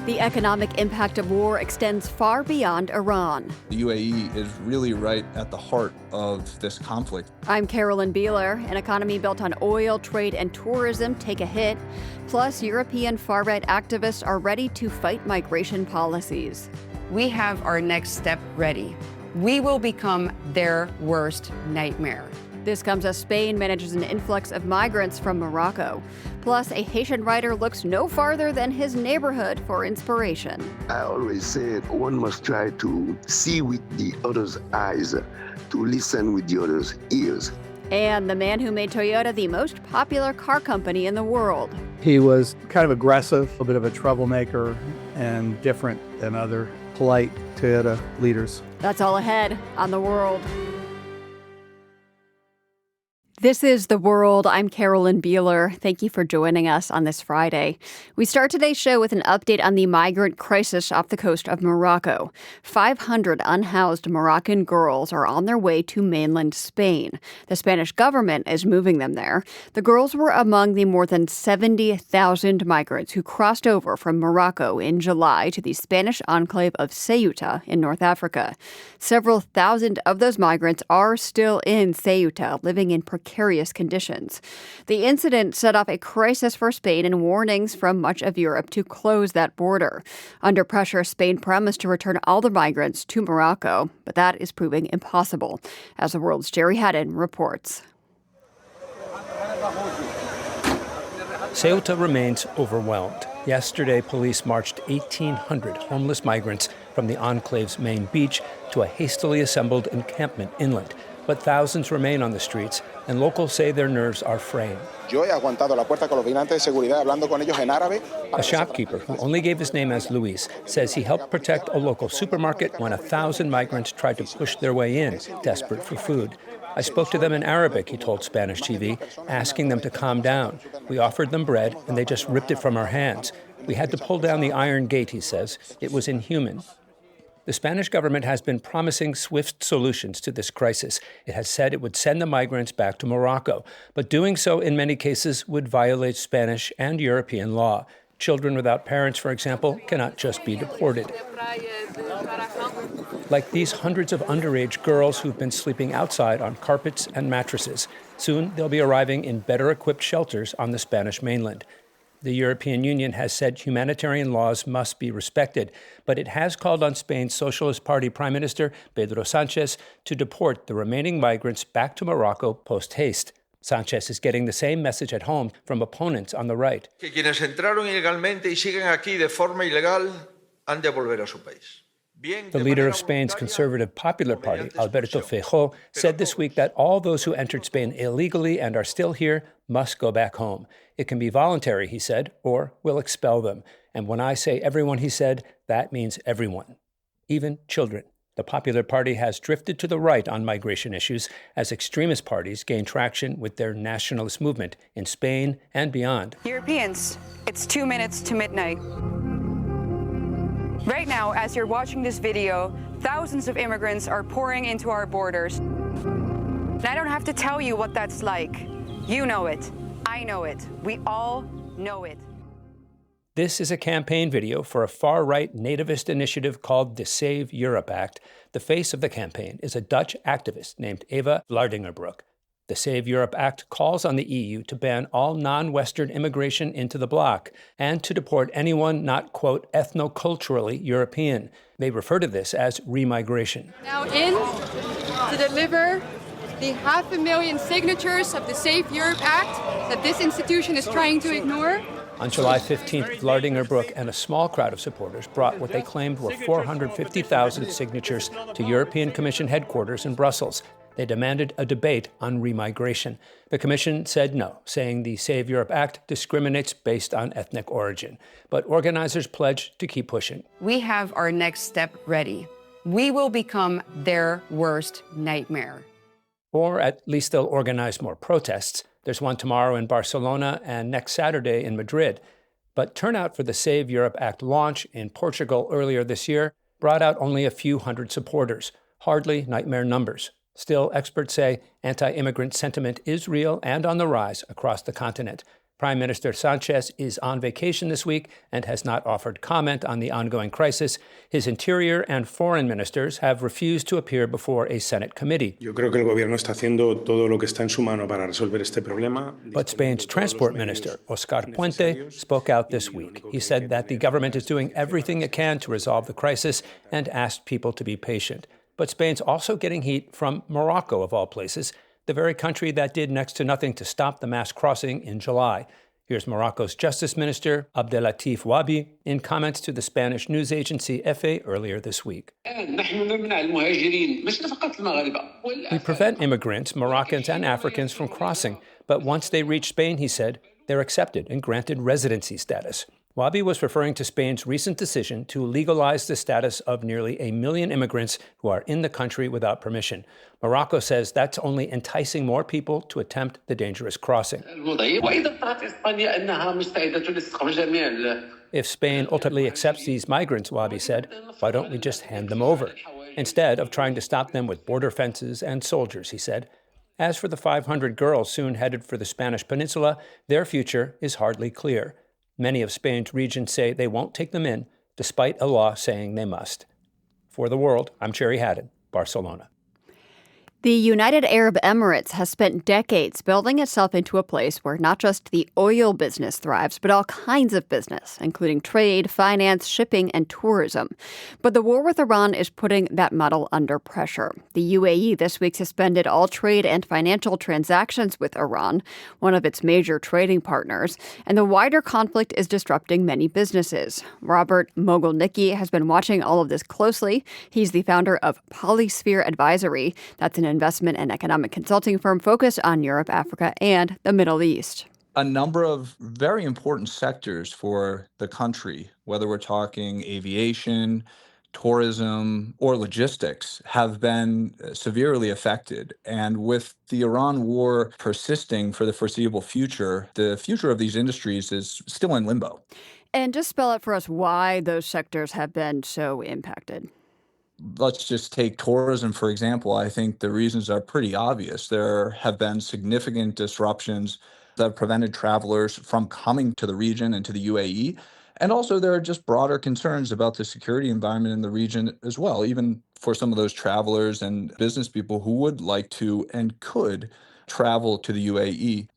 The economic impact of war extends far beyond Iran. The UAE is really right at the heart of this conflict. I'm Carolyn Beeler. An economy built on oil, trade, and tourism take a hit. Plus, European far-right activists are ready to fight migration policies. We have our next step ready. We will become their worst nightmare. This comes as Spain manages an influx of migrants from Morocco. Plus, a Haitian writer looks no farther than his neighborhood for inspiration. I always said one must try to see with the other's eyes, to listen with the other's ears. And the man who made Toyota the most popular car company in the world. He was kind of aggressive, a bit of a troublemaker, and different than other polite Toyota leaders. That's all ahead on The World. This is The World. I'm Carolyn Beeler. Thank you for joining us on this Friday. We start today's show with an update on the migrant crisis off the coast of Morocco. 500 unhoused Moroccan girls are on their way to mainland Spain. The Spanish government is moving them there. The girls were among the more than 70,000 migrants who crossed over from Morocco in July to the Spanish enclave of Ceuta in North Africa. Several thousand of those migrants are still in Ceuta, living in precarious conditions. The incident set off a crisis for Spain and warnings from much of Europe to close that border. Under pressure, Spain promised to return all the migrants to Morocco, but that is proving impossible, as The World's Jerry Haddon reports. Ceuta remains overwhelmed. Yesterday, police marched 1,800 homeless migrants from the enclave's main beach to a hastily assembled encampment inland. But thousands remain on the streets, and locals say their nerves are fraying. A shopkeeper, who only gave his name as Luis, says he helped protect a local supermarket when 1,000 migrants tried to push their way in, desperate for food. I spoke to them in Arabic, he told Spanish TV, asking them to calm down. We offered them bread, and they just ripped it from our hands. We had to pull down the iron gate, he says. It was inhuman. The Spanish government has been promising swift solutions to this crisis. It has said it would send the migrants back to Morocco, but doing so in many cases would violate Spanish and European law. Children without parents, for example, cannot just be deported. Like these hundreds of underage girls who've been sleeping outside on carpets and mattresses. Soon they'll be arriving in better-equipped shelters on the Spanish mainland. The European Union has said humanitarian laws must be respected, but it has called on Spain's Socialist Party Prime Minister, Pedro Sánchez, to deport the remaining migrants back to Morocco post-haste. Sánchez is getting the same message at home from opponents on the right. Que quienes entraron ilegalmente y siguen aquí de forma ilegal han de volver a su país. The leader of Spain's Conservative Popular Party, Alberto Feijóo, said this week that all those who entered Spain illegally and are still here must go back home. It can be voluntary, he said, or we'll expel them. And when I say everyone, he said, that means everyone, even children. The Popular Party has drifted to the right on migration issues as extremist parties gain traction with their nationalist movement in Spain and beyond. Europeans, it's 2 minutes to midnight. Right now, as you're watching this video, thousands of immigrants are pouring into our borders. And I don't have to tell you what that's like. You know it. I know it. We all know it. This is a campaign video for a far-right nativist initiative called the Save Europe Act. The face of the campaign is a Dutch activist named Eva Vlardingerbroek. The Save Europe Act calls on the EU to ban all non-Western immigration into the bloc and to deport anyone not, quote, ethnoculturally European. They refer to this as remigration. Now in to deliver the 500,000 signatures of the Save Europe Act that this institution is trying to ignore. On July 15th, Vlardingerbroek and a small crowd of supporters brought what they claimed were 450,000 signatures to European Commission headquarters in Brussels. They demanded a debate on remigration. The Commission said no, saying the Save Europe Act discriminates based on ethnic origin. But organizers pledged to keep pushing. We have our next step ready. We will become their worst nightmare. Or at least they'll organize more protests. There's one tomorrow in Barcelona and next Saturday in Madrid. But turnout for the Save Europe Act launch in Portugal earlier this year brought out only a few hundred supporters, hardly nightmare numbers. Still, experts say anti-immigrant sentiment is real and on the rise across the continent. Prime Minister Sanchez is on vacation this week and has not offered comment on the ongoing crisis. His interior and foreign ministers have refused to appear before a Senate committee. But Spain's transport minister, Oscar Puente, spoke out this week. He said that the government is doing everything it can to resolve the crisis and asked people to be patient. But Spain's also getting heat from Morocco, of all places, the very country that did next to nothing to stop the mass crossing in July. Here's Morocco's Justice Minister, Abdelatif Wabi, in comments to the Spanish news agency EFE earlier this week. We prevent immigrants, Moroccans and Africans, from crossing, but once they reach Spain, he said, they're accepted and granted residency status. Wabi was referring to Spain's recent decision to legalize the status of nearly 1 million immigrants who are in the country without permission. Morocco says that's only enticing more people to attempt the dangerous crossing. If Spain ultimately accepts these migrants, Wabi said, why don't we just hand them over? Instead of trying to stop them with border fences and soldiers, he said. As for the 500 girls soon headed for the Spanish peninsula, their future is hardly clear. Many of Spain's regions say they won't take them in, despite a law saying they must. For The World, I'm Cherry Haddon, Barcelona. The United Arab Emirates has spent decades building itself into a place where not just the oil business thrives, but all kinds of business, including trade, finance, shipping, and tourism. But the war with Iran is putting that model under pressure. The UAE this week suspended all trade and financial transactions with Iran, one of its major trading partners, and the wider conflict is disrupting many businesses. Robert Mogilnicki has been watching all of this closely. He's the founder of Polysphere Advisory. That's an investment and economic consulting firm focused on Europe, Africa, and the Middle East. A number of very important sectors for the country, whether we're talking aviation, tourism, or logistics, have been severely affected. And with the Iran war persisting for the foreseeable future, the future of these industries is still in limbo. And just spell out for us why those sectors have been so impacted. Let's just take tourism, for example. I think the reasons are pretty obvious. There have been significant disruptions that have prevented travelers from coming to the region and to the UAE. And also, there are just broader concerns about the security environment in the region as well, even for some of those travelers and business people who would like to and could travel to the UAE.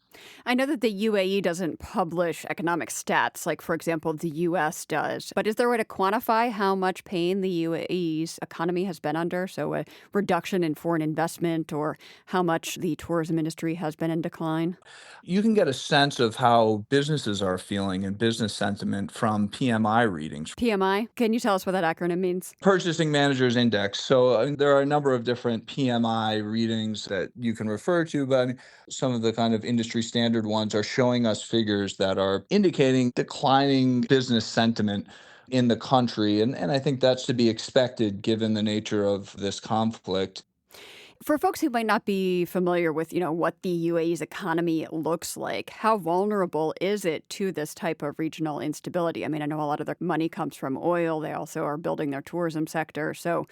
I know that the UAE doesn't publish economic stats like, for example, the U.S. does. But is there a way to quantify how much pain the UAE's economy has been under? So a reduction in foreign investment or how much the tourism industry has been in decline? You can get a sense of how businesses are feeling and business sentiment from PMI readings. PMI? Can you tell us what that acronym means? Purchasing Managers Index. So there are a number of different PMI readings that you can refer to, but some of the kind of industry standard ones are showing us figures that are indicating declining business sentiment in the country. And I think that's to be expected given the nature of this conflict. For folks who might not be familiar with, what the UAE's economy looks like, how vulnerable is it to this type of regional instability? I mean, I know a lot of their money comes from oil. They also are building their tourism sector. So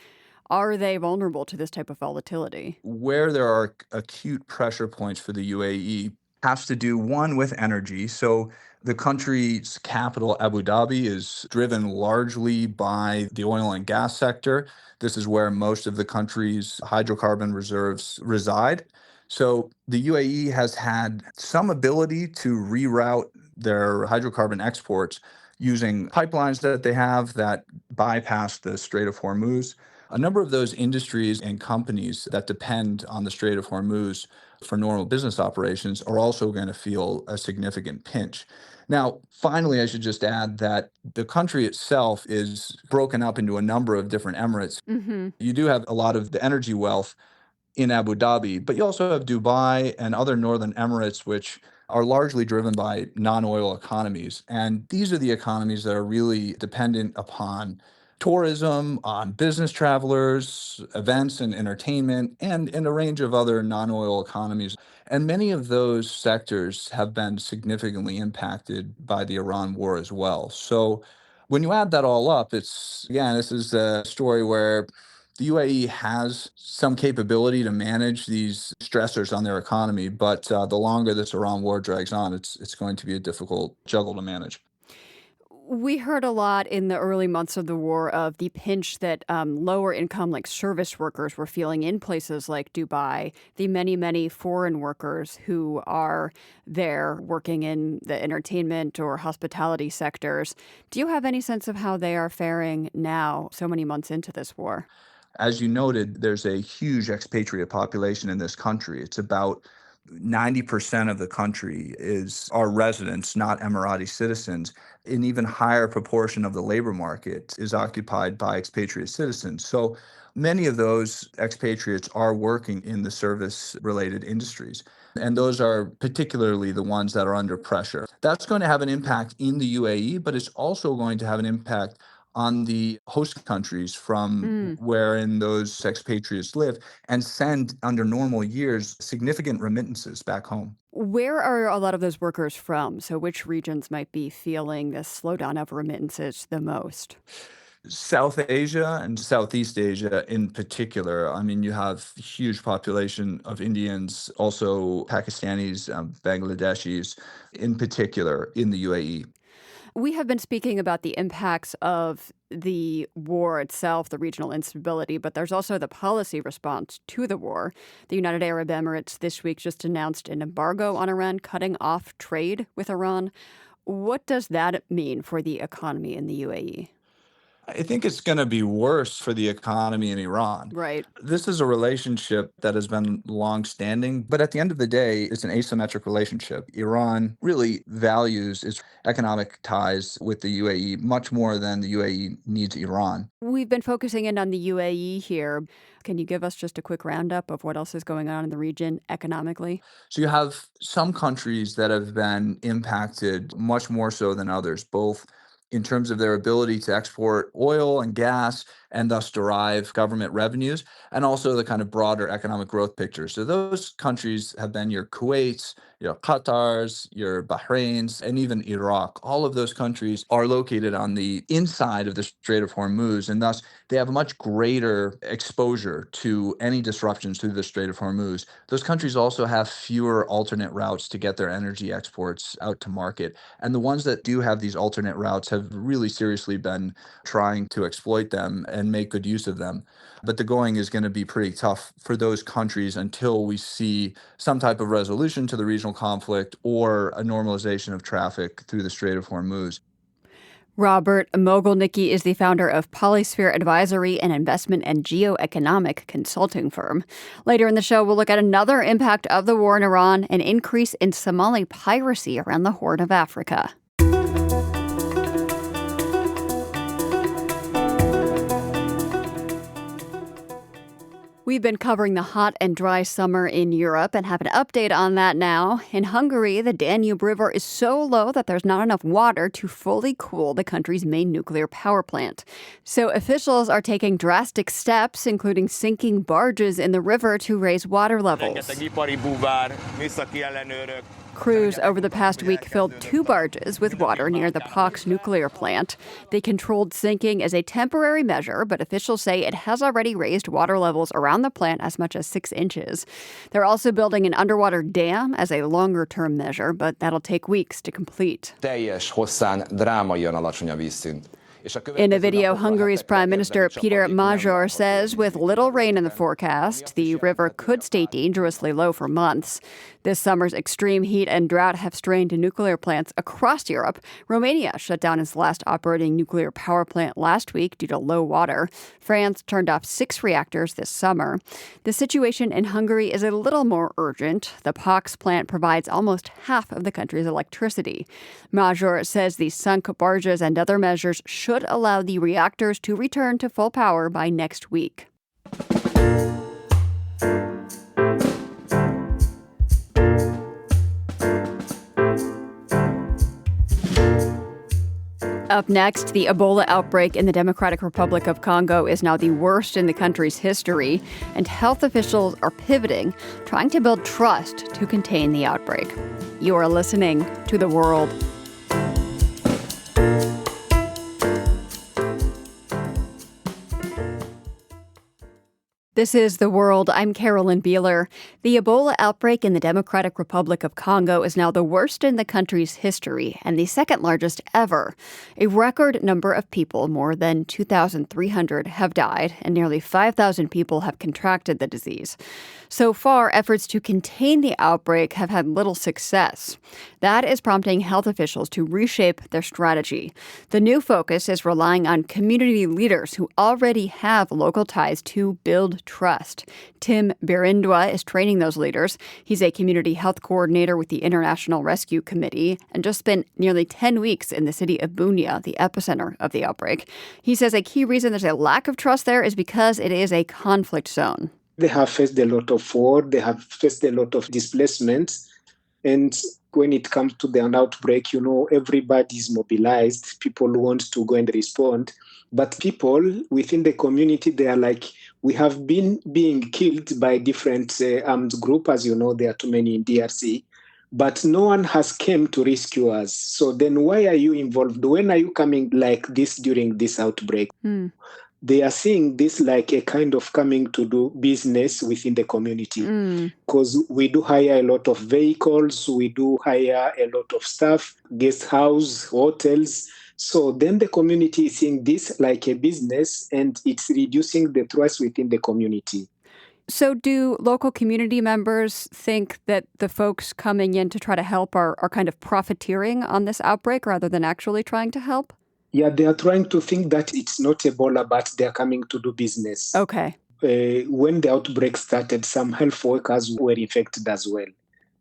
are they vulnerable to this type of volatility? Where there are acute pressure points for the UAE has to do, one, with energy. So the country's capital, Abu Dhabi, is driven largely by the oil and gas sector. This is where most of the country's hydrocarbon reserves reside. So the UAE has had some ability to reroute their hydrocarbon exports using pipelines that they have that bypass the Strait of Hormuz. A number of those industries and companies that depend on the Strait of Hormuz for normal business operations are also going to feel a significant pinch. Now, finally, I should just add that the country itself is broken up into a number of different emirates. Mm-hmm. You do have a lot of the energy wealth in Abu Dhabi, but you also have Dubai and other northern emirates, which are largely driven by non-oil economies. And these are the economies that are really dependent upon tourism, on business travelers, events and entertainment, and in a range of other non-oil economies. And many of those sectors have been significantly impacted by the Iran war as well. So when you add that all up, this is a story where The UAE has some capability to manage these stressors on their economy, but the longer this Iran war drags on, it's going to be a difficult juggle to manage. We heard a lot in the early months of the war of the pinch that lower income, like service workers, were feeling in places like Dubai, the many, many foreign workers who are there working in the entertainment or hospitality sectors. Do you have any sense of how they are faring now, so many months into this war? As you noted, there's a huge expatriate population in this country. It's about 90% of the country are residents, not Emirati citizens. An even higher proportion of the labor market is occupied by expatriate citizens. So many of those expatriates are working in the service-related industries. And those are particularly the ones that are under pressure. That's going to have an impact in the UAE, but it's also going to have an impact on the host countries from wherein those expatriates live and send, under normal years, significant remittances back home. Where are a lot of those workers from? So which regions might be feeling this slowdown of remittances the most? South Asia and Southeast Asia in particular. I mean, you have a huge population of Indians, also Pakistanis, Bangladeshis in particular in the UAE. We have been speaking about the impacts of the war itself, the regional instability, but there's also the policy response to the war. The United Arab Emirates this week just announced an embargo on Iran, cutting off trade with Iran. What does that mean for the economy in the UAE? I think it's going to be worse for the economy in Iran. Right. This is a relationship that has been long-standing, but at the end of the day, it's an asymmetric relationship. Iran really values its economic ties with the UAE much more than the UAE needs Iran. We've been focusing in on the UAE here. Can you give us just a quick roundup of what else is going on in the region economically? So you have some countries that have been impacted much more so than others, both in terms of their ability to export oil and gas and thus derive government revenues, and also the kind of broader economic growth picture. So those countries have been your Kuwaits, your Qatars, your Bahrains, and even Iraq. All of those countries are located on the inside of the Strait of Hormuz, and thus they have a much greater exposure to any disruptions through the Strait of Hormuz. Those countries also have fewer alternate routes to get their energy exports out to market. And the ones that do have these alternate routes have really seriously been trying to exploit them and make good use of them. But the going is going to be pretty tough for those countries until we see some type of resolution to the regional conflict or a normalization of traffic through the Strait of Hormuz. Robert Mogilnicki is the founder of Polysphere Advisory, an investment and geoeconomic consulting firm. Later in the show, we'll look at another impact of the war in Iran, an increase in Somali piracy around the Horn of Africa. We've been covering the hot and dry summer in Europe and have an update on that now. In Hungary, the Danube River is so low that there's not enough water to fully cool the country's main nuclear power plant. So officials are taking drastic steps, including sinking barges in the river to raise water levels. Crews over the past week filled 2 barges with water near the Pox nuclear plant. They controlled sinking as a temporary measure, but officials say it has already raised water levels around the plant as much as 6 inches. They're also building an underwater dam as a longer-term measure, but that'll take weeks to complete. In a video, Hungary's Prime Minister Peter Major says with little rain in the forecast, the river could stay dangerously low for months. This summer's extreme heat and drought have strained nuclear plants across Europe. Romania shut down its last operating nuclear power plant last week due to low water. France turned off 6 reactors this summer. The situation in Hungary is a little more urgent. The Pox plant provides almost half of the country's electricity. Major says the sunk barges and other measures should allow the reactors to return to full power by next week. Up next, the Ebola outbreak in the Democratic Republic of Congo is now the worst in the country's history, and health officials are pivoting, trying to build trust to contain the outbreak. You are listening to The World. This is The World. I'm Carolyn Beeler. The Ebola outbreak in the Democratic Republic of Congo is now the worst in the country's history and the second largest ever. A record number of people, more than 2,300, have died, and nearly 5,000 people have contracted the disease. So far, efforts to contain the outbreak have had little success. That is prompting health officials to reshape their strategy. The new focus is relying on community leaders who already have local ties to build trust. Tim Birindwa is training those leaders. He's a community health coordinator with the International Rescue Committee and just spent nearly 10 weeks in the city of Bunia, the epicenter of the outbreak. He says a key reason there's a lack of trust there is because it is a conflict zone. They have faced a lot of war, they have faced a lot of displacement. And when it comes to an outbreak, everybody's mobilized. People want to go and respond. But people within the community, they are like, we have been being killed by different armed groups. As you know, there are too many in DRC. But no one has come to rescue us. So then why are you involved? When are you coming like this during this outbreak? They are seeing this like a kind of coming to do business within the community, because we do hire a lot of vehicles, we do hire a lot of staff, guest house, hotels. So then the community is seeing this like a business, and it's reducing the trust within the community. So do local community members think that the folks coming in to try to help are kind of profiteering on this outbreak rather than actually trying to help? Yeah, they are trying to think that it's not Ebola, but they are coming to do business. Okay. When the outbreak started, some health workers were infected as well.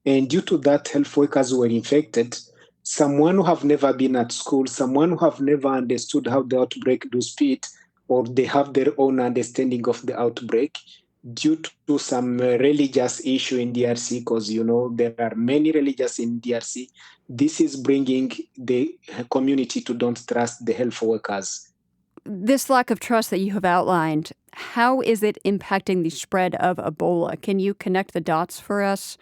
And due to that, health workers were infected. Someone who have never been at school, someone who have never understood how the outbreak do spread, or they have their own understanding of the outbreak, due to some religious issue in DRC, because, there are many religious in DRC, this is bringing the community to don't trust the health workers. This lack of trust that you have outlined, how is it impacting the spread of Ebola? Can you connect the dots for us?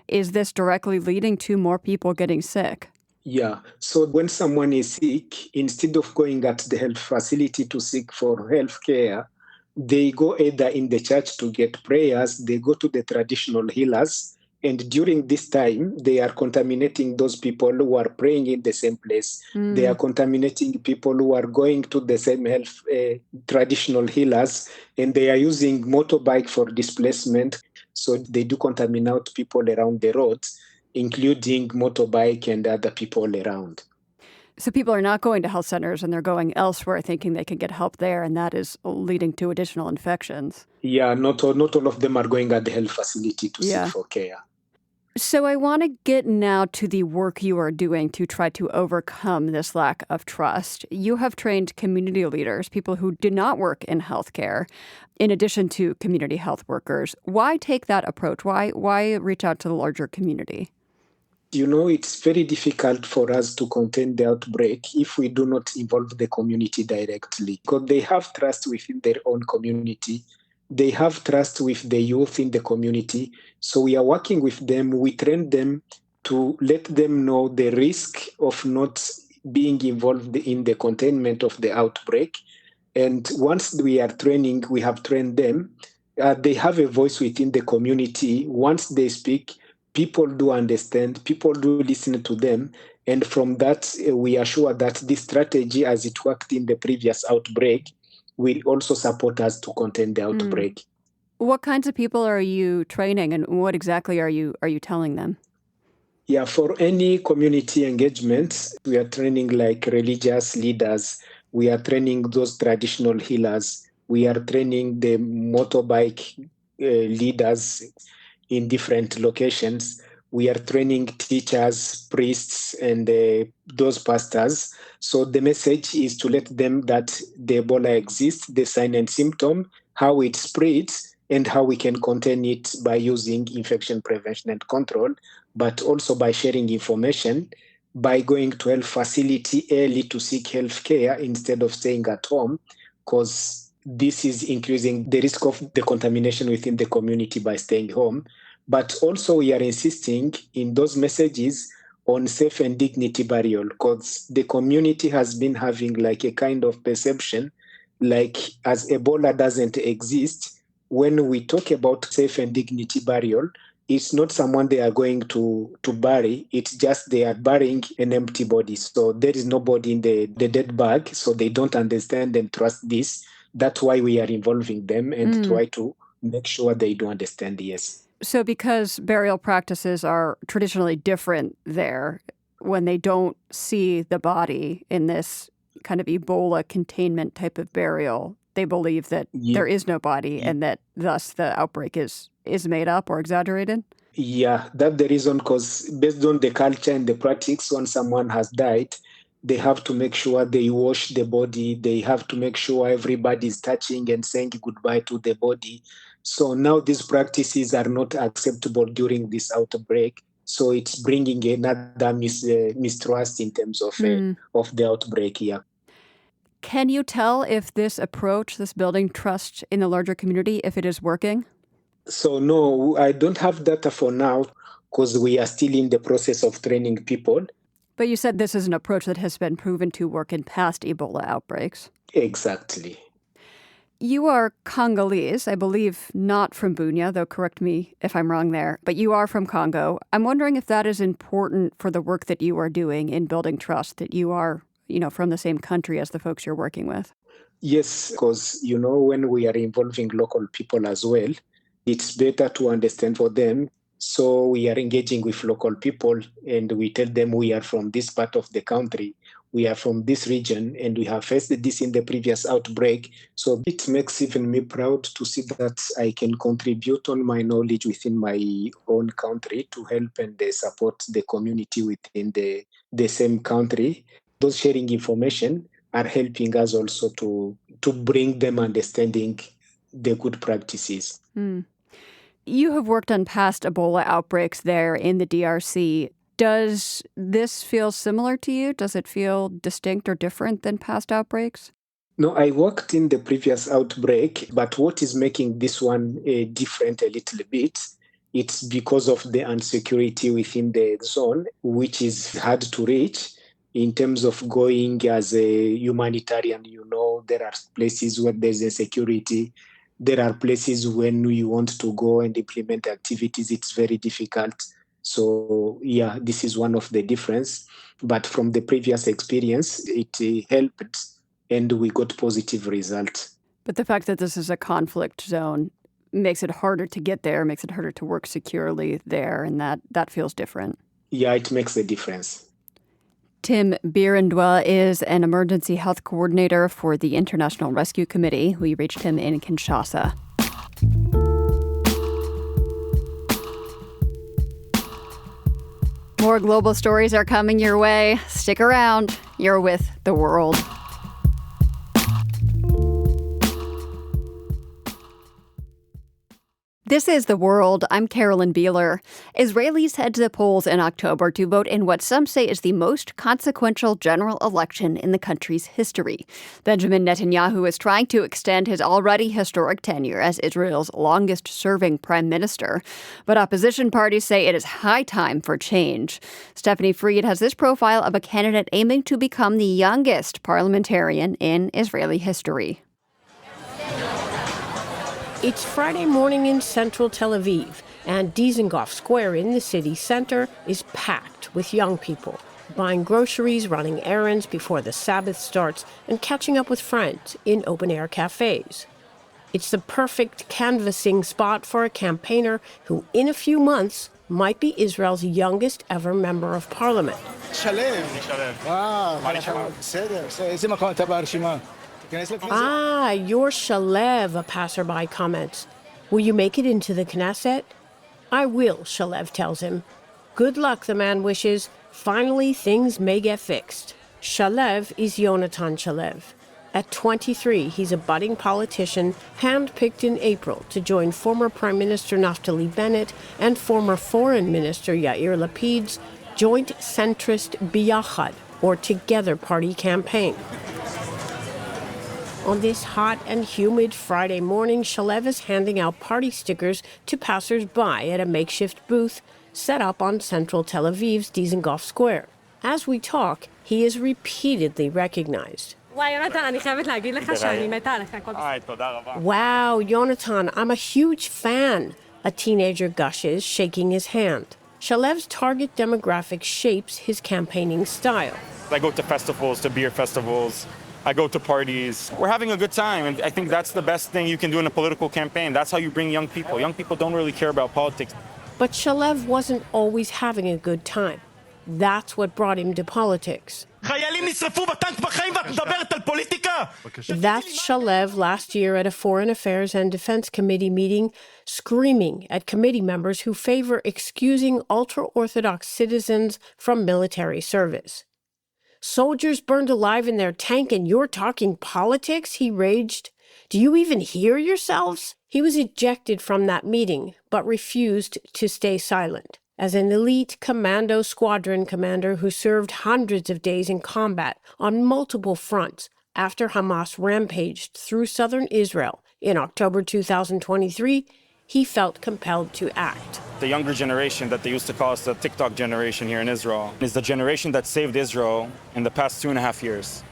Is this directly leading to more people getting sick? Yeah. So when someone is sick, instead of going at the health facility to seek for health care, they go either in the church to get prayers, they go to the traditional healers, and during this time, they are contaminating those people who are praying in the same place. They are contaminating people who are going to the same health traditional healers, and they are using motorbike for displacement. So they do contaminate people around the roads, including motorbike and other people around. So people are not going to health centers and they're going elsewhere thinking they can get help there, and that is leading to additional infections. Yeah, not all of them are going at the health facility to seek for care. So I want to get now to the work you are doing to try to overcome this lack of trust. You have trained community leaders, people who do not work in healthcare, in addition to community health workers. Why take that approach? Why reach out to the larger community? It's very difficult for us to contain the outbreak if we do not involve the community directly, because they have trust within their own community. They have trust with the youth in the community. So we are working with them. We train them to let them know the risk of not being involved in the containment of the outbreak. And once we have trained them, they have a voice within the community. Once they speak, people do understand, people do listen to them. And from that, we are sure that this strategy, as it worked in the previous outbreak, will also support us to contain the outbreak. What kinds of people are you training, and what exactly are you telling them? Yeah, for any community engagement, we are training like religious leaders. We are training those traditional healers. We are training the motorbike leaders in different locations. We are training teachers, priests, and those pastors. So the message is to let them that the Ebola exists, the sign and symptom, how it spreads, and how we can contain it by using infection prevention and control, but also by sharing information, by going to health facility early to seek health care instead of staying at home, because this is increasing the risk of the contamination within the community by staying home. But also we are insisting in those messages on safe and dignity burial, because the community has been having like a kind of perception, like as Ebola doesn't exist, when we talk about safe and dignity burial, it's not someone they are going to bury. It's just they are burying an empty body. So there is nobody in the dead bag. So they don't understand and trust this. That's why we are involving them and try to make sure they do understand, yes. So because burial practices are traditionally different there, when they don't see the body in this kind of Ebola containment type of burial, they believe that there is no body and that thus the outbreak is made up or exaggerated? Yeah, that's the reason, because based on the culture and the practice, when someone has died, they have to make sure they wash the body. They have to make sure everybody is touching and saying goodbye to the body. So now these practices are not acceptable during this outbreak. So it's bringing another mistrust in terms of the outbreak, yeah. Can you tell if this approach, this building trust in the larger community, if it is working? So no, I don't have data for now because we are still in the process of training people. But you said this is an approach that has been proven to work in past Ebola outbreaks. Exactly. You are Congolese, I believe not from Bunia, though correct me if I'm wrong there, but you are from Congo. I'm wondering if that is important for the work that you are doing in building trust, that you are, from the same country as the folks you're working with. Yes, because, when we are involving local people as well, it's better to understand for them. So we are engaging with local people and we tell them we are from this part of the country. We are from this region and we have faced this in the previous outbreak. So it makes even me proud to see that I can contribute on my knowledge within my own country to help and support the community within the same country. Those sharing information are helping us also to bring them understanding the good practices. You have worked on past Ebola outbreaks there in the DRC. Does this feel similar to you? Does it feel distinct or different than past outbreaks? No, I worked in the previous outbreak, but what is making this one different a little bit, it's because of the insecurity within the zone, which is hard to reach in terms of going as a humanitarian. There are places where there's insecurity. There are places when you want to go and implement activities, it's very difficult. So, yeah, this is one of the difference. But from the previous experience, it helped and we got positive results. But the fact that this is a conflict zone makes it harder to get there, makes it harder to work securely there, and that feels different. Yeah, it makes a difference. Tim Birindwa is an emergency health coordinator for the International Rescue Committee. We reached him in Kinshasa. More global stories are coming your way. Stick around. You're with The World. This is The World. I'm Carolyn Beeler. Israelis head to the polls in October to vote in what some say is the most consequential general election in the country's history. Benjamin Netanyahu is trying to extend his already historic tenure as Israel's longest-serving prime minister. But opposition parties say it is high time for change. Stephanie Fried has this profile of a candidate aiming to become the youngest parliamentarian in Israeli history. It's Friday morning in central Tel Aviv, and Dizengoff Square in the city center is packed with young people, buying groceries, running errands before the Sabbath starts, and catching up with friends in open-air cafes. It's the perfect canvassing spot for a campaigner who, in a few months, might be Israel's youngest ever member of parliament. Ah, you're Shalev, a passerby comments. Will you make it into the Knesset? I will, Shalev tells him. Good luck, the man wishes. Finally, things may get fixed. Shalev is Yonatan Shalev. At 23, he's a budding politician, handpicked in April to join former Prime Minister Naftali Bennett and former Foreign Minister Yair Lapid's joint centrist Biyachad, or Together Party campaign. On this hot and humid Friday morning, Shalev is handing out party stickers to passers-by at a makeshift booth set up on central Tel Aviv's Dizengoff Square. As we talk, he is repeatedly recognized. Wow, Yonatan, I'm a huge fan. A teenager gushes, shaking his hand. Shalev's target demographic shapes his campaigning style. I go to festivals, to beer festivals. I go to parties. We're having a good time, and I think that's the best thing you can do in a political campaign. That's how you bring young people. Young people don't really care about politics. But Shalev wasn't always having a good time. That's what brought him to politics. That's Shalev last year at a Foreign Affairs and Defense Committee meeting, screaming at committee members who favor excusing ultra-Orthodox citizens from military service. Soldiers burned alive in their tank and you're talking politics, he raged. Do you even hear yourselves? He was ejected from that meeting, but refused to stay silent. As an elite commando squadron commander who served hundreds of days in combat on multiple fronts after Hamas rampaged through southern Israel in October 2023, he felt compelled to act. The younger generation that they used to call us the TikTok generation here in Israel is the generation that saved Israel in the past 2.5 years.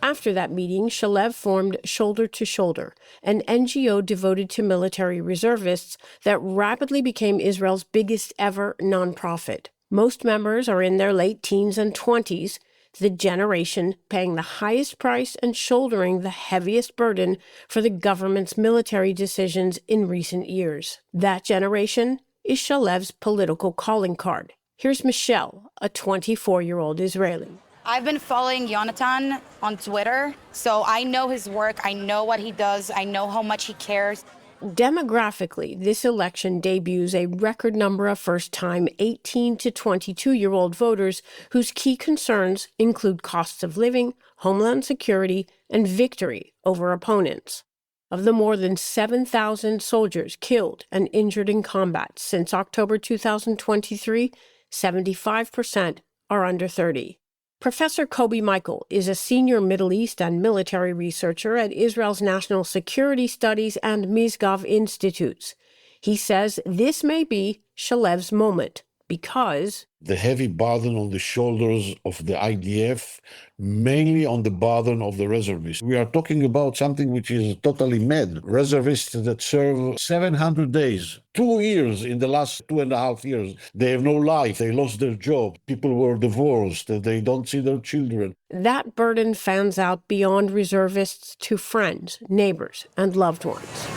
After that meeting, Shalev formed Shoulder to Shoulder, an NGO devoted to military reservists that rapidly became Israel's biggest ever nonprofit. Most members are in their late teens and 20s, the generation paying the highest price and shouldering the heaviest burden for the government's military decisions in recent years. That generation is Shalev's political calling card. Here's Michelle, a 24-year-old Israeli. I've been following Yonatan on Twitter, so I know his work, I know what he does, I know how much he cares. Demographically, this election debuts a record number of first-time 18 to 22-year-old voters whose key concerns include costs of living, homeland security, and victory over opponents. Of the more than 7,000 soldiers killed and injured in combat since October 2023, 75% are under 30. Professor Kobi Michael is a senior Middle East and military researcher at Israel's National Security Studies and Misgav Institutes. He says this may be Shalev's moment because the heavy burden on the shoulders of the IDF, mainly on the burden of the reservists. We are talking about something which is totally mad. Reservists that serve 700 days, 2 years in the last 2.5 years. They have no life. They lost their job. People were divorced. They don't see their children. That burden fans out beyond reservists to friends, neighbors, and loved ones.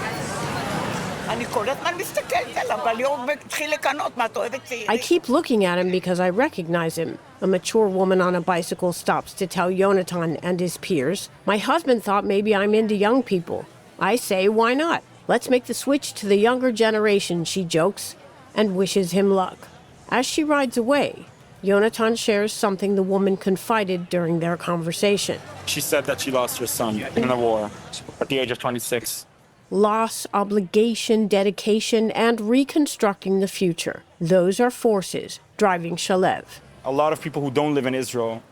I keep looking at him because I recognize him. A mature woman on a bicycle stops to tell Yonatan and his peers, "My husband thought maybe I'm into young people." I say, why not? Let's make the switch to the younger generation, she jokes, and wishes him luck. As she rides away, Yonatan shares something the woman confided during their conversation. She said that she lost her son in the war at the age of 26. Loss, obligation, dedication, and reconstructing the future. Those are forces driving Shalev. A lot of people who don't live in Israel,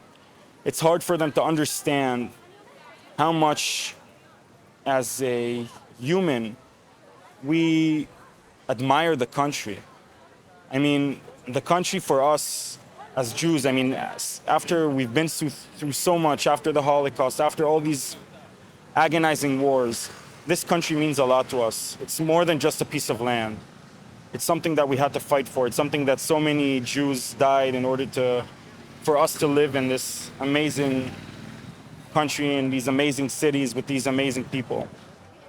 it's hard for them to understand how much, as a human, we admire the country. I mean, the country for us as Jews, I mean, after we've been through so much, after the Holocaust, after all these agonizing wars, this country means a lot to us. It's more than just a piece of land. It's something that we had to fight for. It's something that so many Jews died in order for us to live in this amazing country, in these amazing cities with these amazing people.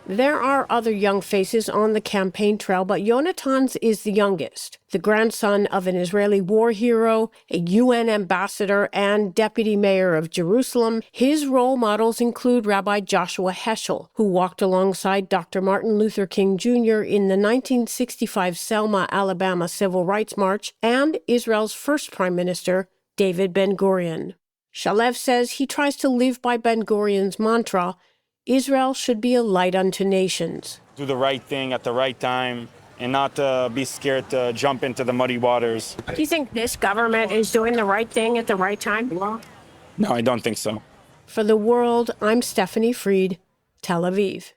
There are other young faces on the campaign trail, but Yonatan's is the youngest. The grandson of an Israeli war hero, a UN ambassador, and deputy mayor of Jerusalem. His role models include Rabbi Joshua Heschel, who walked alongside Dr. Martin Luther King Jr. in the 1965 Selma, Alabama Civil Rights March, and Israel's first prime minister, David Ben-Gurion. Shalev says he tries to live by Ben-Gurion's mantra, Israel should be a light unto nations. Do the right thing at the right time and not be scared to jump into the muddy waters. Do you think this government is doing the right thing at the right time? No, I don't think so. For The World, I'm Stephanie Fried, Tel Aviv.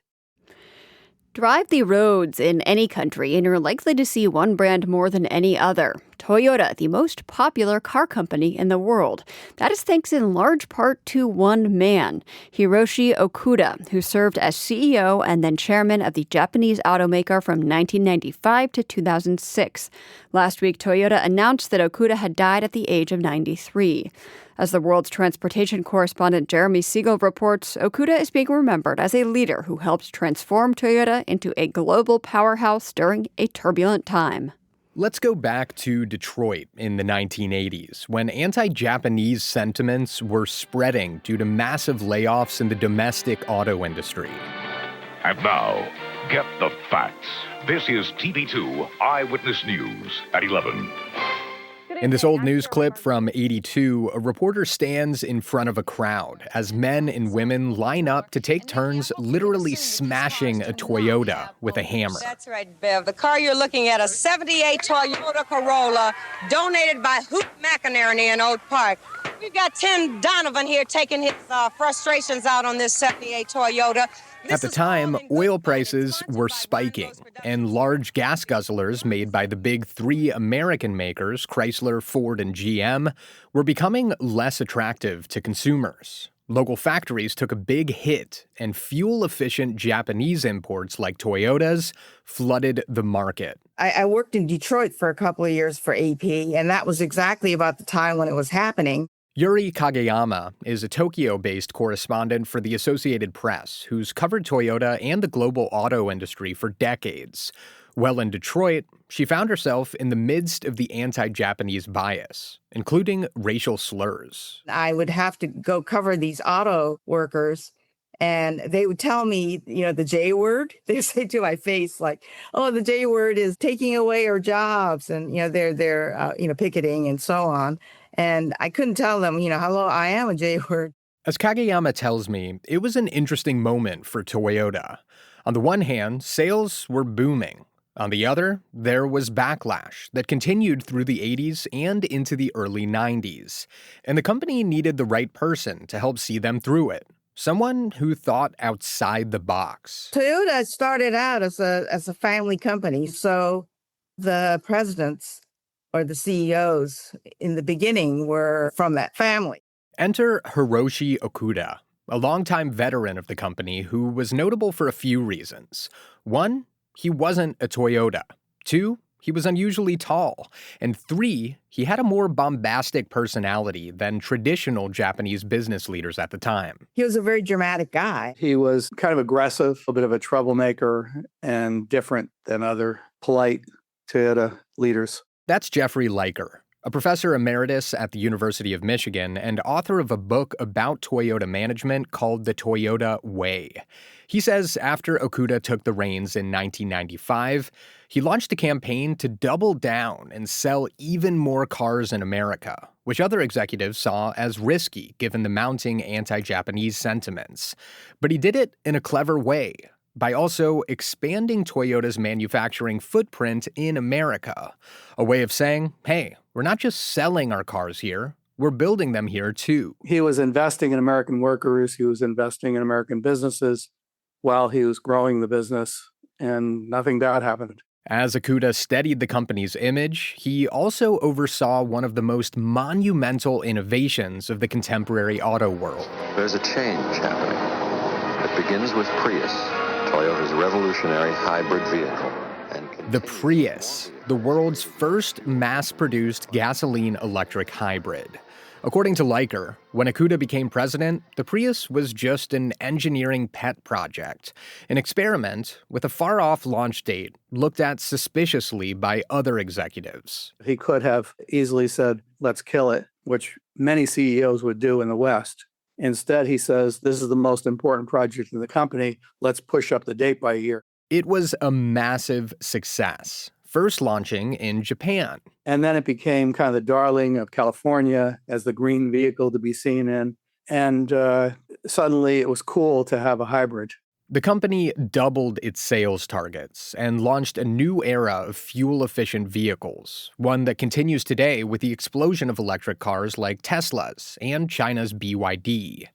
Drive the roads in any country and you're likely to see one brand more than any other. Toyota, the most popular car company in the world. That is thanks in large part to one man, Hiroshi Okuda, who served as CEO and then chairman of the Japanese automaker from 1995 to 2006. Last week, Toyota announced that Okuda had died at the age of 93. As the world's transportation correspondent Jeremy Siegel reports, Okuda is being remembered as a leader who helped transform Toyota into a global powerhouse during a turbulent time. Let's go back to Detroit in the 1980s, when anti-Japanese sentiments were spreading due to massive layoffs in the domestic auto industry. And now, get the facts. This is TV2 Eyewitness News at 11. In this old news clip from '82, a reporter stands in front of a crowd as men and women line up to take turns literally smashing a Toyota with a hammer. That's right, Bev. The car you're looking at, a 78 Toyota Corolla, donated by Hoot McInerney in Oak Park. We've got Tim Donovan here taking his frustrations out on this 78 Toyota. At the time, oil prices were spiking, and large gas guzzlers made by the big three American makers, Chrysler, Ford, and GM, were becoming less attractive to consumers. Local factories took a big hit, and fuel-efficient Japanese imports like Toyota's flooded the market. I worked in Detroit for a couple of years for AP, and that was exactly about the time when it was happening. Yuri Kageyama is a Tokyo-based correspondent for the Associated Press who's covered Toyota and the global auto industry for decades. Well, in Detroit, she found herself in the midst of the anti-Japanese bias, including racial slurs. I would have to go cover these auto workers, and they would tell me, the J word. They would say to my face, like, oh, the J word is taking away our jobs, and, they're picketing and so on. And I couldn't tell them, hello, I am a J word. As Kageyama tells me, it was an interesting moment for Toyota. On the one hand, sales were booming. On the other, there was backlash that continued through the 80s and into the early 90s. And the company needed the right person to help see them through it. Someone who thought outside the box. Toyota started out as a family company, so the presidents or the CEOs in the beginning were from that family. Enter Hiroshi Okuda, a longtime veteran of the company who was notable for a few reasons. One, he wasn't a Toyota. Two, he was unusually tall. And three, he had a more bombastic personality than traditional Japanese business leaders at the time. He was a very dramatic guy. He was kind of aggressive, a bit of a troublemaker, and different than other polite Toyota leaders. That's Jeffrey Leiker, a professor emeritus at the University of Michigan and author of a book about Toyota management called The Toyota Way. He says after Okuda took the reins in 1995, he launched a campaign to double down and sell even more cars in America, which other executives saw as risky given the mounting anti-Japanese sentiments. But he did it in a clever way, by also expanding Toyota's manufacturing footprint in America. A way of saying, hey, we're not just selling our cars here, we're building them here too. He was investing in American workers, he was investing in American businesses while he was growing the business, and nothing bad happened. As Okuda steadied the company's image, he also oversaw one of the most monumental innovations of the contemporary auto world. There's a change happening. It begins with Prius, Toyota's revolutionary hybrid vehicle. The Prius, the world's first mass-produced gasoline-electric hybrid. According to Leiker, when Okuda became president, the Prius was just an engineering pet project, an experiment with a far-off launch date looked at suspiciously by other executives. He could have easily said, let's kill it, which many CEOs would do in the West. Instead, he says, this is the most important project in the company. Let's push up the date by a year. It was a massive success, first launching in Japan. And then it became kind of the darling of California as the green vehicle to be seen in. And suddenly it was cool to have a hybrid. The company doubled its sales targets and launched a new era of fuel-efficient vehicles, one that continues today with the explosion of electric cars like Tesla's and China's BYD.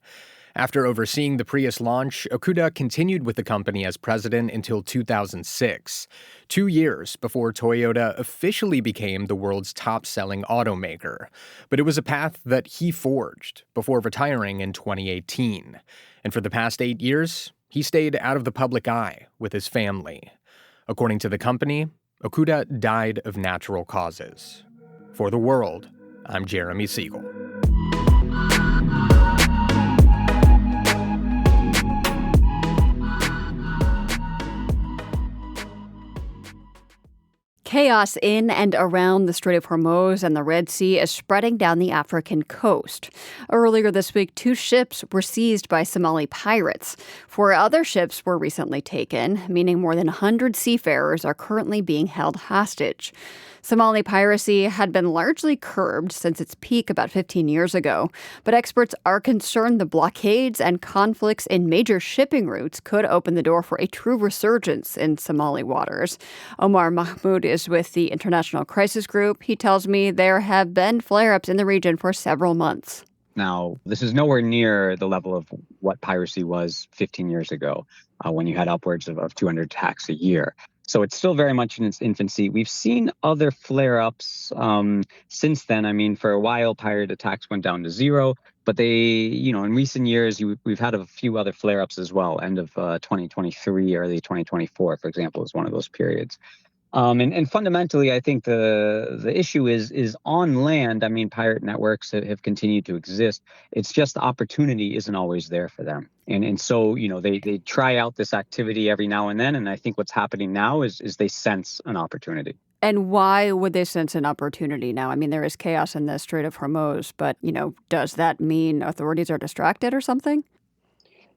After overseeing the Prius launch, Okuda continued with the company as president until 2006, 2 years before Toyota officially became the world's top-selling automaker. But it was a path that he forged before retiring in 2018. And for the past 8 years, he stayed out of the public eye with his family. According to the company, Okuda died of natural causes. For The World, I'm Jeremy Siegel. Chaos in and around the Strait of Hormuz and the Red Sea is spreading down the African coast. Earlier this week, 2 ships were seized by Somali pirates. 4 other ships were recently taken, meaning more than 100 seafarers are currently being held hostage. Somali piracy had been largely curbed since its peak about 15 years ago, but experts are concerned the blockades and conflicts in major shipping routes could open the door for a true resurgence in Somali waters. Omar Mahmoud is with the International Crisis Group. He tells me there have been flare-ups in the region for several months. Now, this is nowhere near the level of what piracy was 15 years ago, when you had upwards of 200 attacks a year. So it's still very much in its infancy. We've seen other flare-ups since then. I mean, for a while, pirate attacks went down to 0, but in recent years, we've had a few other flare-ups as well. End of 2023, early 2024, for example, is one of those periods. And fundamentally, I think the issue is on land. I mean, pirate networks have continued to exist. It's just the opportunity isn't always there for them. And so, they try out this activity every now and then. And I think what's happening now is they sense an opportunity. And why would they sense an opportunity now? I mean, there is chaos in the Strait of Hormuz, but, does that mean authorities are distracted or something?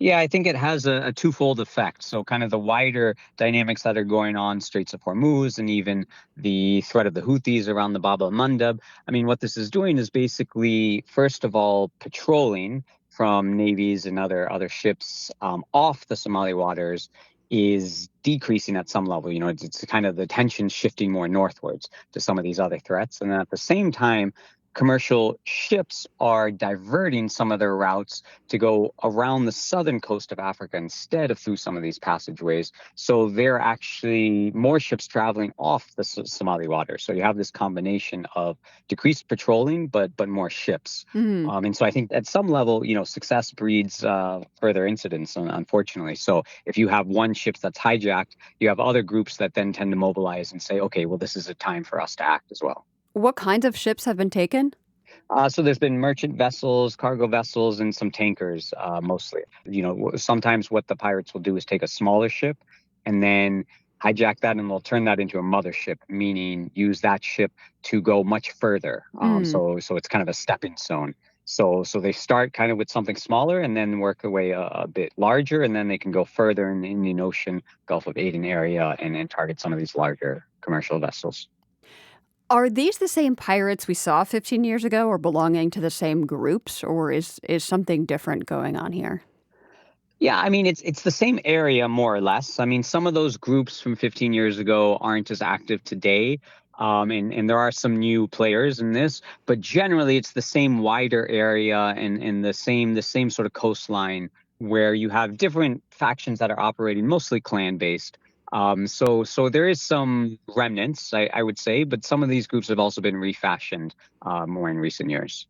Yeah, I think it has a twofold effect. So kind of the wider dynamics that are going on, Straits of Hormuz, and even the threat of the Houthis around the Bab el-Mandeb. I mean, what this is doing is basically, first of all, patrolling from navies and other ships off the Somali waters is decreasing at some level. It's kind of the tension shifting more northwards to some of these other threats. And then at the same time, commercial ships are diverting some of their routes to go around the southern coast of Africa instead of through some of these passageways. So there are actually more ships traveling off the Somali waters. So you have this combination of decreased patrolling, but more ships. Mm-hmm. And so I think at some level, success breeds further incidents, unfortunately. So if you have one ship that's hijacked, you have other groups that then tend to mobilize and say, okay, well, this is a time for us to act as well. What kinds of ships have been taken? So there's been merchant vessels, cargo vessels, and some tankers, mostly. Sometimes what the pirates will do is take a smaller ship and then hijack that, and they'll turn that into a mothership, meaning use that ship to go much further. So it's kind of a stepping stone. So they start kind of with something smaller and then work their way a bit larger, and then they can go further in the Indian Ocean, Gulf of Aden area, and then target some of these larger commercial vessels. Are these the same pirates we saw 15 years ago, or belonging to the same groups, or is something different going on here? Yeah, I mean, it's the same area, more or less. I mean, some of those groups from 15 years ago aren't as active today, and there are some new players in this, but generally it's the same wider area and the same sort of coastline where you have different factions that are operating, mostly clan-based. So there is some remnants, I would say, but some of these groups have also been refashioned more in recent years.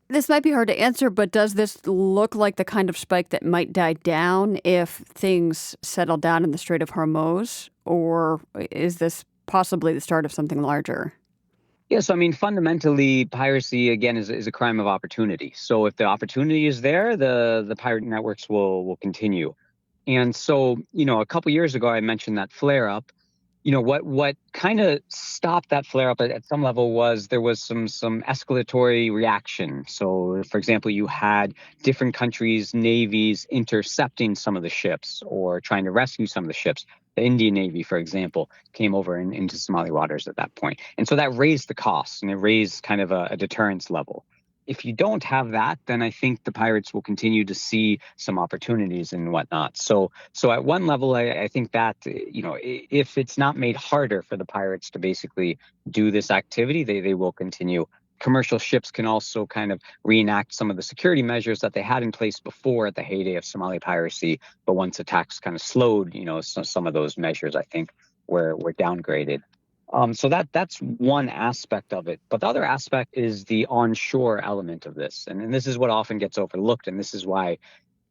This might be hard to answer, but does this look like the kind of spike that might die down if things settle down in the Strait of Hormuz, or is this possibly the start of something larger? Yes, I mean, fundamentally, piracy, again, is a crime of opportunity. So if the opportunity is there, the pirate networks will continue. And so, a couple years ago, I mentioned that flare-up. What kind of stopped that flare-up at some level was there was some escalatory reaction. So, for example, you had different countries' navies intercepting some of the ships or trying to rescue some of the ships. The Indian Navy, for example, came over into Somali waters at that point. And so that raised the costs, and it raised kind of a deterrence level. If you don't have that, then I think the pirates will continue to see some opportunities and whatnot. So at one level, I think that, if it's not made harder for the pirates to basically do this activity, they will continue. commercial ships can also kind of reenact some of the security measures that they had in place before at the heyday of Somali piracy. But once attacks kind of slowed, some of those measures, I think, were downgraded. So that's one aspect of it. But the other aspect is the onshore element of this. And this is what often gets overlooked. And this is why,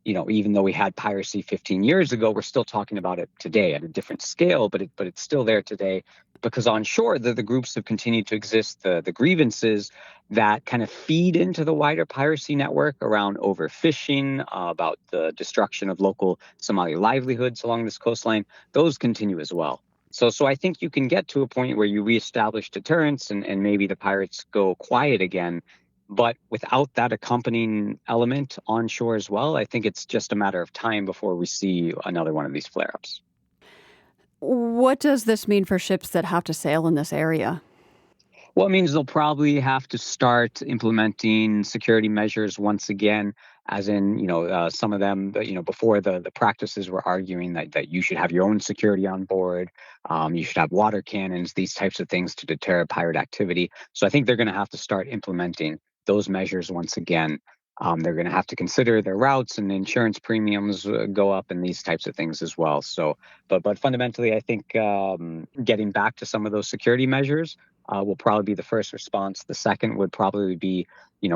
even though we had piracy 15 years ago, we're still talking about it today at a different scale, but it's still there today. Because onshore, the groups have continued to exist, the grievances that kind of feed into the wider piracy network around overfishing, about the destruction of local Somali livelihoods along this coastline, those continue as well. So I think you can get to a point where you reestablish deterrence and maybe the pirates go quiet again. But without that accompanying element onshore as well, I think it's just a matter of time before we see another one of these flare-ups. What does this mean for ships that have to sail in this area? Well, it means they'll probably have to start implementing security measures once again, as in, some of them, before the practices were arguing that you should have your own security on board, you should have water cannons, these types of things to deter pirate activity. So I think they're going to have to start implementing those measures once again. They're going to have to consider their routes, and insurance premiums go up and these types of things as well. So, but fundamentally, I think getting back to some of those security measures will probably be the first response. The second would probably be,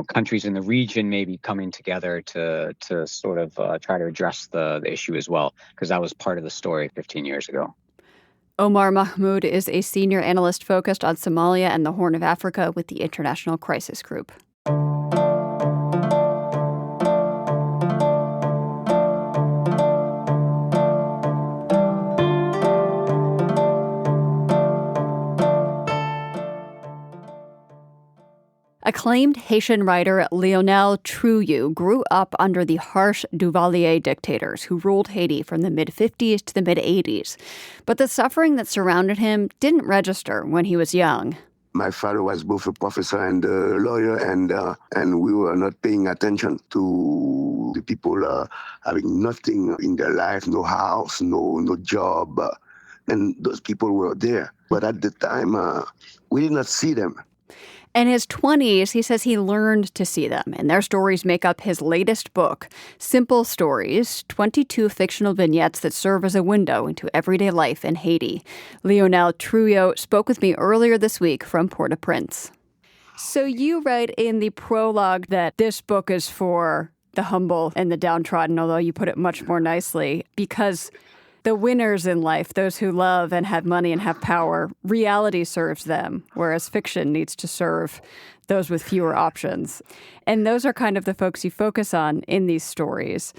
countries in the region maybe coming together to sort of try to address the issue as well, because that was part of the story 15 years ago. Omar Mahmoud is a senior analyst focused on Somalia and the Horn of Africa with the International Crisis Group. Acclaimed Haitian writer Lionel Trouillot grew up under the harsh Duvalier dictators who ruled Haiti from the mid-50s to the mid-80s. But the suffering that surrounded him didn't register when he was young. My father was both a professor and a lawyer, and we were not paying attention to the people having nothing in their life, no house, no job. And those people were there. But at the time, we did not see them. In his 20s, he says he learned to see them, and their stories make up his latest book, Simple Stories, 22 fictional vignettes that serve as a window into everyday life in Haiti. Lionel Trouillot spoke with me earlier this week from Port-au-Prince. So you write in the prologue that this book is for the humble and the downtrodden, although you put it much more nicely, because the winners in life, those who love and have money and have power, reality serves them, whereas fiction needs to serve those with fewer options. And those are kind of the folks you focus on in these stories.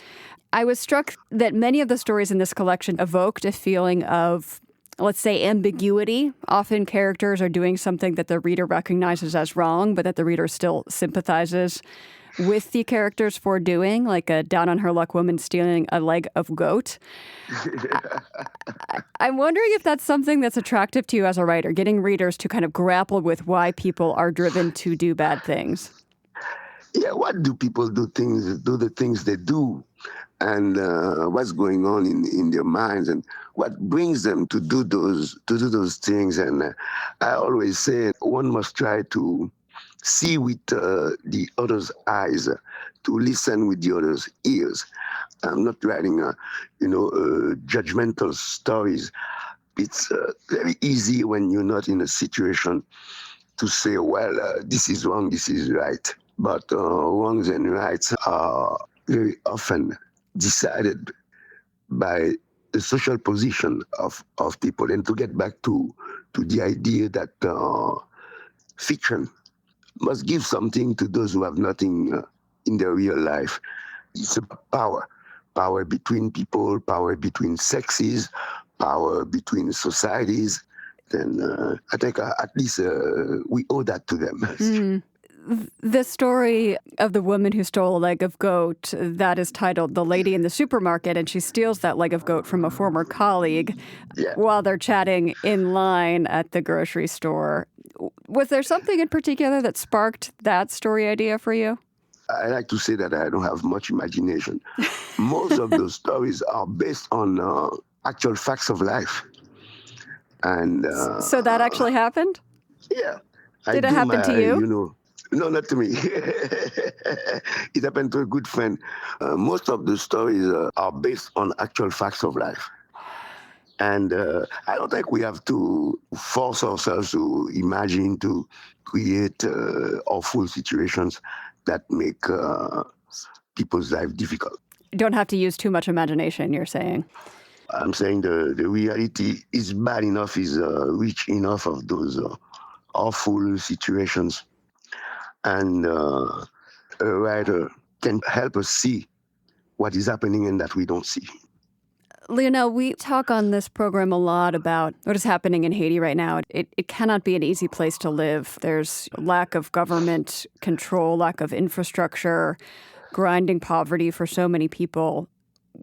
I was struck that many of the stories in this collection evoked a feeling of, let's say, ambiguity. Often characters are doing something that the reader recognizes as wrong, but that the reader still sympathizes with the characters for doing, like a down-on-her-luck woman stealing a leg of goat. I'm wondering if that's something that's attractive to you as a writer, getting readers to kind of grapple with why people are driven to do bad things. Yeah, what do people do the things they do, and what's going on in their minds, and what brings them to do those things. And I always say one must try to see with the other's eyes, to listen with the other's ears. I'm not writing, judgmental stories. It's very easy when you're not in a situation to say, well, this is wrong, this is right. But wrongs and rights are very often decided by the social position of people. And to get back to the idea that fiction must give something to those who have nothing in their real life. It's about power between people, power between sexes, power between societies. Then I think at least we owe that to them. Mm. The story of the woman who stole a leg of goat, that is titled The Lady in the Supermarket, and she steals that leg of goat from a former colleague while they're chatting in line at the grocery store. Was there something in particular that sparked that story idea for you? I like to say that I don't have much imagination. Most of those stories are based on actual facts of life. And so that actually happened? Yeah. Did it happen to you? No, not to me. It happened to a good friend. Most of the stories are based on actual facts of life. And I don't think we have to force ourselves to imagine, to create awful situations that make people's life difficult. You don't have to use too much imagination, you're saying. I'm saying the reality is bad enough, is rich enough of those awful situations. And a writer can help us see what is happening and that we don't see. Lionel, we talk on this program a lot about what is happening in Haiti right now. It cannot be an easy place to live. There's lack of government control, lack of infrastructure, grinding poverty for so many people.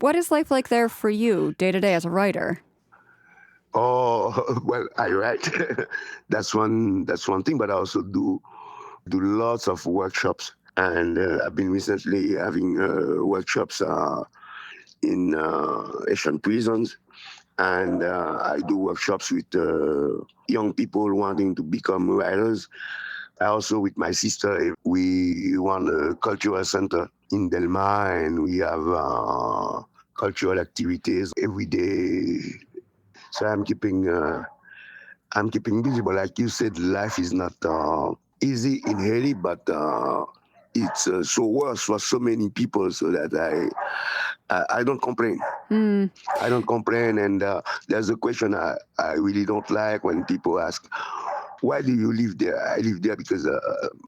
What is life like there for you day to day as a writer? Oh, well, I write. That's one thing, but I also do lots of workshops. And I've been recently having workshops in Haitian prisons. And I do workshops with young people wanting to become writers. I also, with my sister, we run a cultural center in Delma, and we have cultural activities every day. So I'm keeping busy. But like you said, life is not easy in Haiti, but it's so worse for so many people, so that I don't complain. I don't complain, and there's a question I really don't like when people ask, why do you live there? I live there because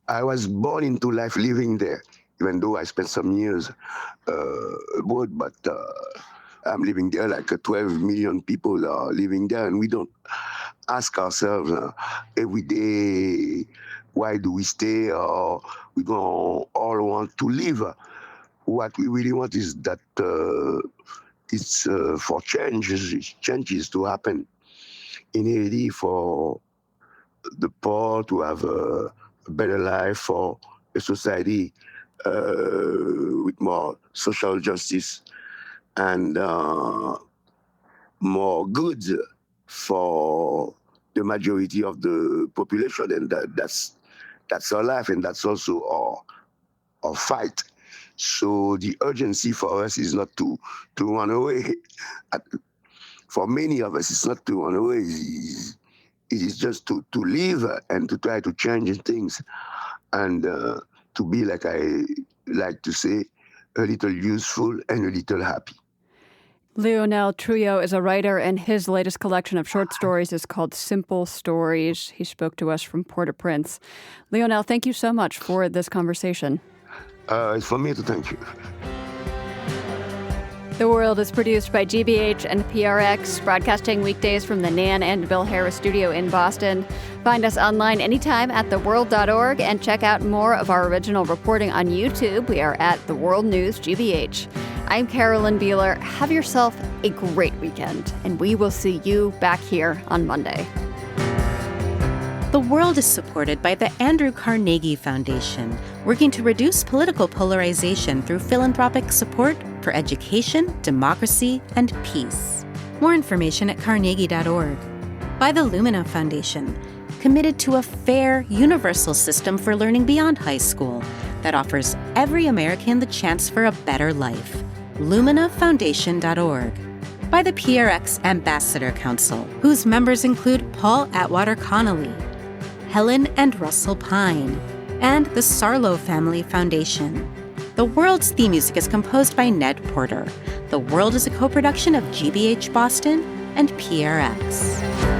I was born into life living there, even though I spent some years abroad, but I'm living there like 12 million people are living there, and we don't ask ourselves every day, why do we stay, or we don't all want to live. What we really want is that it's for changes to happen in Haiti, for the poor to have a better life, for a society with more social justice and more goods for the majority of the population. And that's our life, and that's also our fight. So the urgency for us is not to run away. For many of us, it's not to run away. It is just to live and to try to change things, and to be, like I like to say, a little useful and a little happy. Lionel Trujillo is a writer, and his latest collection of short stories is called Simple Stories. He spoke to us from Port-au-Prince. Lionel, thank you so much for this conversation. It's for me to thank you. The World is produced by GBH and PRX, broadcasting weekdays from the Nan and Bill Harris studio in Boston. Find us online anytime at theworld.org, and check out more of our original reporting on YouTube. We are at The World News GBH. I'm Carolyn Beeler. Have yourself a great weekend, and we will see you back here on Monday. The World is supported by the Andrew Carnegie Foundation, working to reduce political polarization through philanthropic support for education, democracy, and peace. More information at carnegie.org. By the Lumina Foundation, committed to a fair, universal system for learning beyond high school that offers every American the chance for a better life. LuminaFoundation.org. By the PRX Ambassador Council, whose members include Paul Atwater Connolly, Helen and Russell Pine, and the Sarlo Family Foundation. The World's theme music is composed by Ned Porter. The World is a co-production of GBH Boston and PRX.